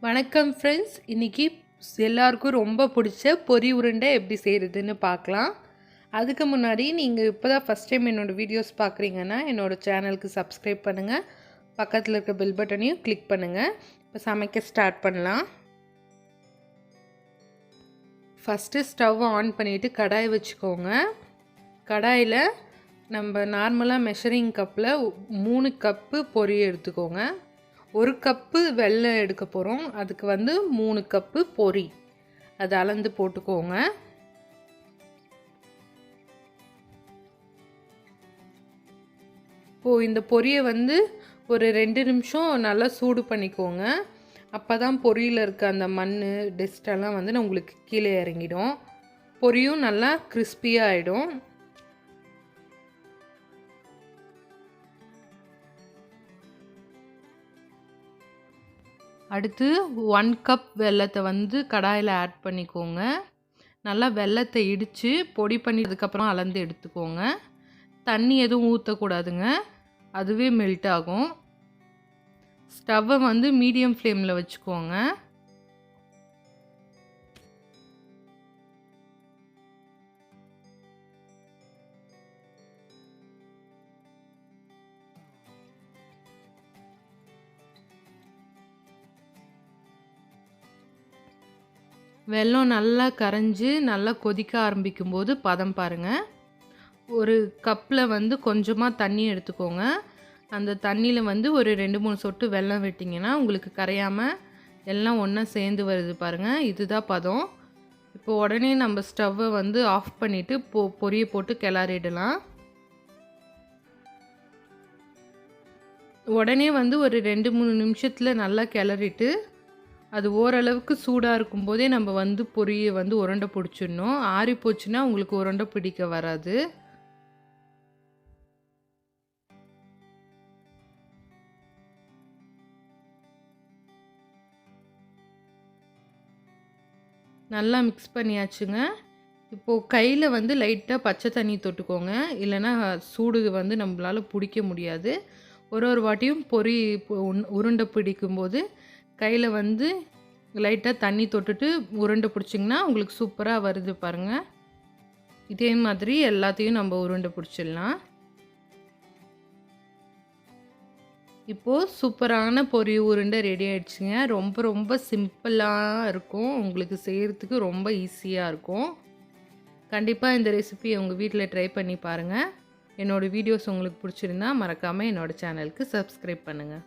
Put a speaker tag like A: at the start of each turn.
A: வணக்கம் ஃப்ரெண்ட்ஸ், இன்றைக்கி எல்லாருக்கும் ரொம்ப பிடிச்ச பொரி உருண்டை எப்படி செய்கிறதுன்னு பார்க்கலாம். அதுக்கு முன்னாடி நீங்கள் இப்போ தான் ஃபஸ்ட் டைம் என்னோடய வீடியோஸ் பார்க்குறீங்கன்னா என்னோடய சேனலுக்கு சப்ஸ்கிரைப் பண்ணுங்கள், பக்கத்தில் இருக்க பெல் பட்டனையும் கிளிக் பண்ணுங்கள். இப்போ சமைக்க ஸ்டார்ட் பண்ணலாம். ஃபஸ்ட்டு ஸ்டவ் ஆன் பண்ணிவிட்டு கடாய் வச்சுக்கோங்க. கடாயில் நம்ம நார்மலாக மெஷரிங் கப்பில் 3 கப்பு பொரி எடுத்துக்கோங்க. 1 கப்பு வெல்லம் எடுக்க போகிறோம். அதுக்கு 3 கப்பு பொரி அதை அளந்து போட்டுக்கோங்க. இப்போது இந்த பொரியை ஒரு 2 நிமிஷம் நல்லா சூடு பண்ணிக்கோங்க. அப்போ தான் பொரியில் இருக்க அந்த மண் டஸ்டெல்லாம் உங்களுக்கு கீழே இறங்கிடும். பொரியும் நல்லா கிறிஸ்பியாக ஆகிடும். அடுத்து 1 கப் வெல்லத்தை கடாயில் ஆட் பண்ணிக்கோங்க. நல்லா வெல்லத்தை இடித்து பொடி பண்ணி அதுக்கப்புறம் அளந்து எடுத்துக்கோங்க. தண்ணி எதுவும் ஊற்றக்கூடாதுங்க, அதுவே மெல்ட் ஆகும். ஸ்டவ்வை மீடியம் ஃப்ளேமில் வச்சுக்கோங்க. வெல்லம் நல்லா கரைஞ்சி நல்லா கொதிக்க ஆரம்பிக்கும் போது பதம் பாருங்கள். ஒரு கப்பில் கொஞ்சமாக தண்ணி எடுத்துக்கோங்க. அந்த தண்ணியில் ஒரு 2-3 சொட்டு வெல்லம் விட்டிங்கன்னா உங்களுக்கு கரையாமல் எல்லாம் ஒன்றா சேர்ந்து வருது பாருங்கள். இதுதான் பதம். இப்போ உடனே நம்ம ஸ்டவ்வை ஆஃப் பண்ணிவிட்டு பொரியை போட்டு கிளறிடலாம். உடனே ஒரு 2-3 நிமிஷத்தில் நல்லா கிளறிட்டு அது ஓரளவுக்கு சூடாக இருக்கும்போதே நம்ம பொரியை உருண்டை பிடிச்சிடணும். ஆறி போச்சுன்னா உங்களுக்கு உருண்டை பிடிக்க வராது. நல்லா மிக்ஸ் பண்ணியாச்சுங்க. இப்போது கையில் லைட்டாக பச்சை தண்ணி தொட்டுக்கோங்க, இல்லைன்னா சூடு நம்மளால் பிடிக்க முடியாது. ஒரு வாட்டியும் பொரி உருண்டை பிடிக்கும்போது கையில் லைட்டாக தண்ணி தொட்டுட்டு உருண்டை பிடிச்சிங்கன்னா உங்களுக்கு சூப்பராக வருது பாருங்கள். இதே மாதிரி எல்லாத்தையும் நம்ம உருண்டை பிடிச்சிடலாம். இப்போது சூப்பரான பொரி உருண்டை ரெடி ஆகிடுச்சுங்க. ரொம்ப சிம்பிளாக இருக்கும், உங்களுக்கு செய்கிறதுக்கு ரொம்ப ஈஸியாக இருக்கும். கண்டிப்பாக இந்த ரெசிபி உங்கள் வீட்டில் ட்ரை பண்ணி பாருங்கள். என்னோடய வீடியோஸ் உங்களுக்கு பிடிச்சிருந்தா மறக்காமல் என்னோடய சேனலுக்கு சப்ஸ்கிரைப் பண்ணுங்கள்.